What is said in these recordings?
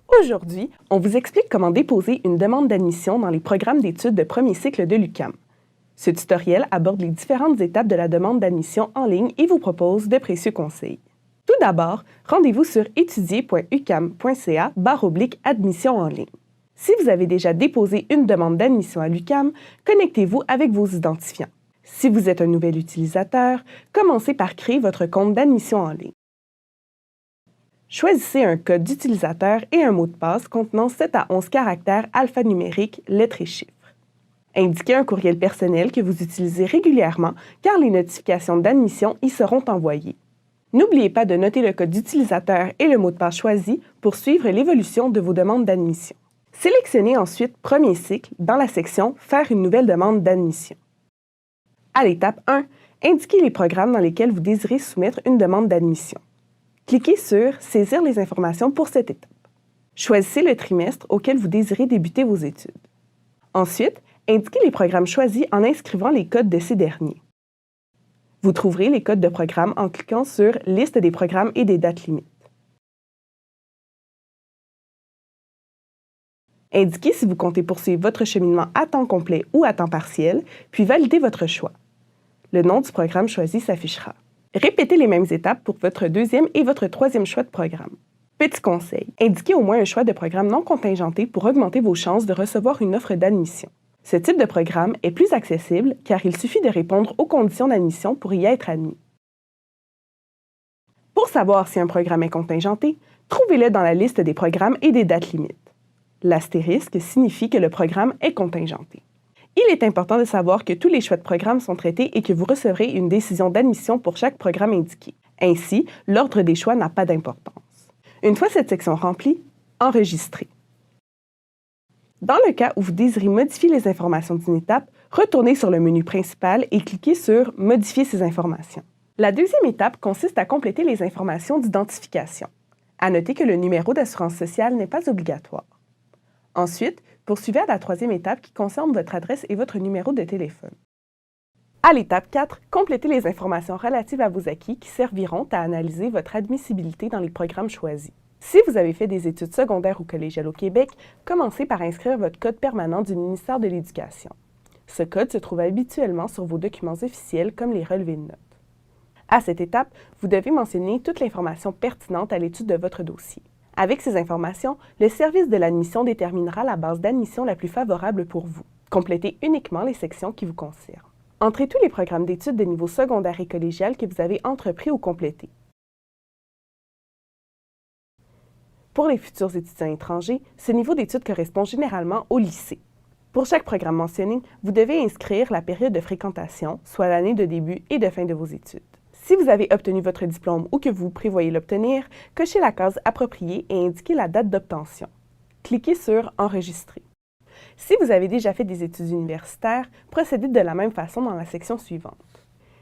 Aujourd'hui, on vous explique comment déposer une demande d'admission dans les programmes d'études de premier cycle de l'UQAM. Ce tutoriel aborde les différentes étapes de la demande d'admission en ligne et vous propose de précieux conseils. Tout d'abord, rendez-vous sur étudier.uqam.ca/admission en ligne. Si vous avez déjà déposé une demande d'admission à l'UQAM, connectez-vous avec vos identifiants. Si vous êtes un nouvel utilisateur, commencez par créer votre compte d'admission en ligne. Choisissez un code d'utilisateur et un mot de passe contenant 7 à 11 caractères alphanumériques, lettres et chiffres. Indiquez un courriel personnel que vous utilisez régulièrement car les notifications d'admission y seront envoyées. N'oubliez pas de noter le code d'utilisateur et le mot de passe choisi pour suivre l'évolution de vos demandes d'admission. Sélectionnez ensuite Premier cycle dans la section « Faire une nouvelle demande d'admission ». À l'étape 1, indiquez les programmes dans lesquels vous désirez soumettre une demande d'admission. Cliquez sur « Saisir les informations » pour cette étape. Choisissez le trimestre auquel vous désirez débuter vos études. Ensuite, indiquez les programmes choisis en inscrivant les codes de ces derniers. Vous trouverez les codes de programme en cliquant sur « Liste des programmes et des dates limites ». Indiquez si vous comptez poursuivre votre cheminement à temps complet ou à temps partiel, puis validez votre choix. Le nom du programme choisi s'affichera. Répétez les mêmes étapes pour votre deuxième et votre troisième choix de programme. Petit conseil, indiquez au moins un choix de programme non contingenté pour augmenter vos chances de recevoir une offre d'admission. Ce type de programme est plus accessible car il suffit de répondre aux conditions d'admission pour y être admis. Pour savoir si un programme est contingenté, trouvez-le dans la liste des programmes et des dates limites. L'astérisque signifie que le programme est contingenté. Il est important de savoir que tous les choix de programme sont traités et que vous recevrez une décision d'admission pour chaque programme indiqué. Ainsi, l'ordre des choix n'a pas d'importance. Une fois cette section remplie, enregistrez. Dans le cas où vous désirez modifier les informations d'une étape, retournez sur le menu principal et cliquez sur « Modifier ces informations ». La deuxième étape consiste à compléter les informations d'identification. À noter que le numéro d'assurance sociale n'est pas obligatoire. Ensuite, poursuivez à la troisième étape qui concerne votre adresse et votre numéro de téléphone. À l'étape 4, complétez les informations relatives à vos acquis qui serviront à analyser votre admissibilité dans les programmes choisis. Si vous avez fait des études secondaires ou collégiales au Québec, commencez par inscrire votre code permanent du ministère de l'Éducation. Ce code se trouve habituellement sur vos documents officiels comme les relevés de notes. À cette étape, vous devez mentionner toute l'information pertinente à l'étude de votre dossier. Avec ces informations, le service de l'admission déterminera la base d'admission la plus favorable pour vous. Complétez uniquement les sections qui vous concernent. Entrez tous les programmes d'études de niveau secondaire et collégial que vous avez entrepris ou complétés. Pour les futurs étudiants étrangers, ce niveau d'études correspond généralement au lycée. Pour chaque programme mentionné, vous devez inscrire la période de fréquentation, soit l'année de début et de fin de vos études. Si vous avez obtenu votre diplôme ou que vous prévoyez l'obtenir, cochez la case appropriée et indiquez la date d'obtention. Cliquez sur « Enregistrer ». Si vous avez déjà fait des études universitaires, procédez de la même façon dans la section suivante.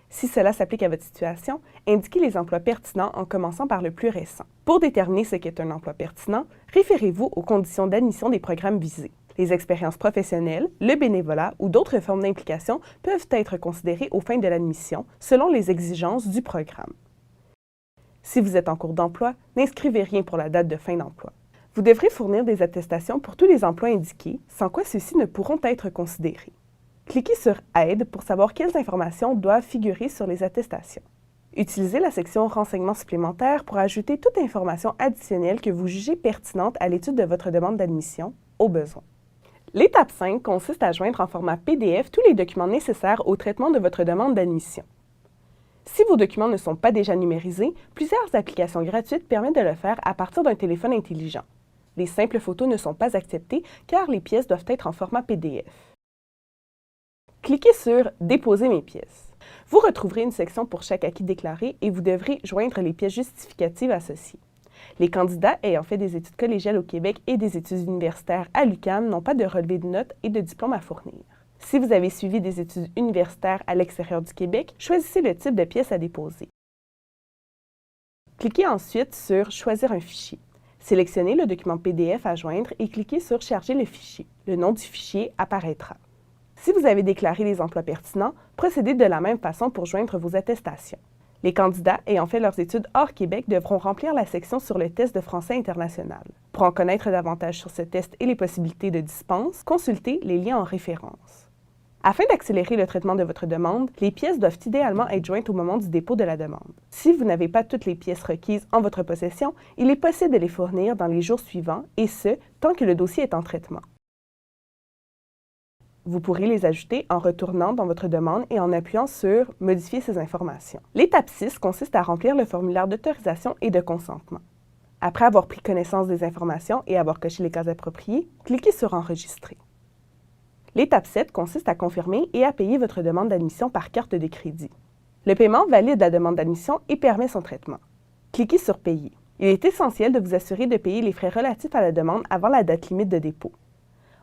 Si cela s'applique à votre situation, indiquez les emplois pertinents en commençant par le plus récent. Pour déterminer ce qu'est un emploi pertinent, référez-vous aux conditions d'admission des programmes visés. Les expériences professionnelles, le bénévolat ou d'autres formes d'implication peuvent être considérées aux fins de l'admission selon les exigences du programme. Si vous êtes en cours d'emploi, n'inscrivez rien pour la date de fin d'emploi. Vous devrez fournir des attestations pour tous les emplois indiqués, sans quoi ceux-ci ne pourront être considérés. Cliquez sur « Aide » pour savoir quelles informations doivent figurer sur les attestations. Utilisez la section « Renseignements supplémentaires » pour ajouter toute information additionnelle que vous jugez pertinente à l'étude de votre demande d'admission, au besoin. L'étape 5 consiste à joindre en format PDF tous les documents nécessaires au traitement de votre demande d'admission. Si vos documents ne sont pas déjà numérisés, plusieurs applications gratuites permettent de le faire à partir d'un téléphone intelligent. Les simples photos ne sont pas acceptées car les pièces doivent être en format PDF. Cliquez sur « Déposer mes pièces ». Vous retrouverez une section pour chaque acquis déclaré et vous devrez joindre les pièces justificatives associées. Les candidats ayant fait des études collégiales au Québec et des études universitaires à l'UQAM n'ont pas de relevé de notes et de diplôme à fournir. Si vous avez suivi des études universitaires à l'extérieur du Québec, choisissez le type de pièce à déposer. Cliquez ensuite sur « Choisir un fichier ». Sélectionnez le document PDF à joindre et cliquez sur « Charger le fichier ». Le nom du fichier apparaîtra. Si vous avez déclaré les emplois pertinents, procédez de la même façon pour joindre vos attestations. Les candidats ayant fait leurs études hors Québec devront remplir la section sur le test de français international. Pour en connaître davantage sur ce test et les possibilités de dispense, consultez les liens en référence. Afin d'accélérer le traitement de votre demande, les pièces doivent idéalement être jointes au moment du dépôt de la demande. Si vous n'avez pas toutes les pièces requises en votre possession, il est possible de les fournir dans les jours suivants, et ce, tant que le dossier est en traitement. Vous pourrez les ajouter en retournant dans votre demande et en appuyant sur « Modifier ces informations ». L'étape 6 consiste à remplir le formulaire d'autorisation et de consentement. Après avoir pris connaissance des informations et avoir coché les cases appropriées, cliquez sur « Enregistrer ». L'étape 7 consiste à confirmer et à payer votre demande d'admission par carte de crédit. Le paiement valide la demande d'admission et permet son traitement. Cliquez sur « Payer ». Il est essentiel de vous assurer de payer les frais relatifs à la demande avant la date limite de dépôt.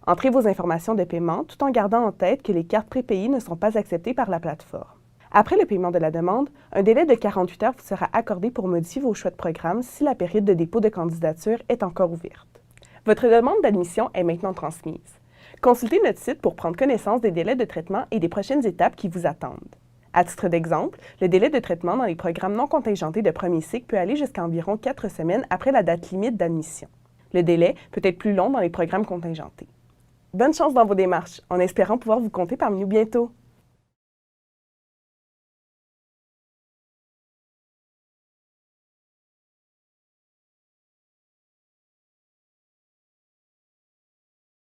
Entrez vos informations de paiement tout en gardant en tête que les cartes prépayées ne sont pas acceptées par la plateforme. Après le paiement de la demande, un délai de 48 heures vous sera accordé pour modifier vos choix de programme si la période de dépôt de candidature est encore ouverte. Votre demande d'admission est maintenant transmise. Consultez notre site pour prendre connaissance des délais de traitement et des prochaines étapes qui vous attendent. À titre d'exemple, le délai de traitement dans les programmes non contingentés de premier cycle peut aller jusqu'à environ 4 semaines après la date limite d'admission. Le délai peut être plus long dans les programmes contingentés. Bonne chance dans vos démarches, en espérant pouvoir vous compter parmi nous bientôt!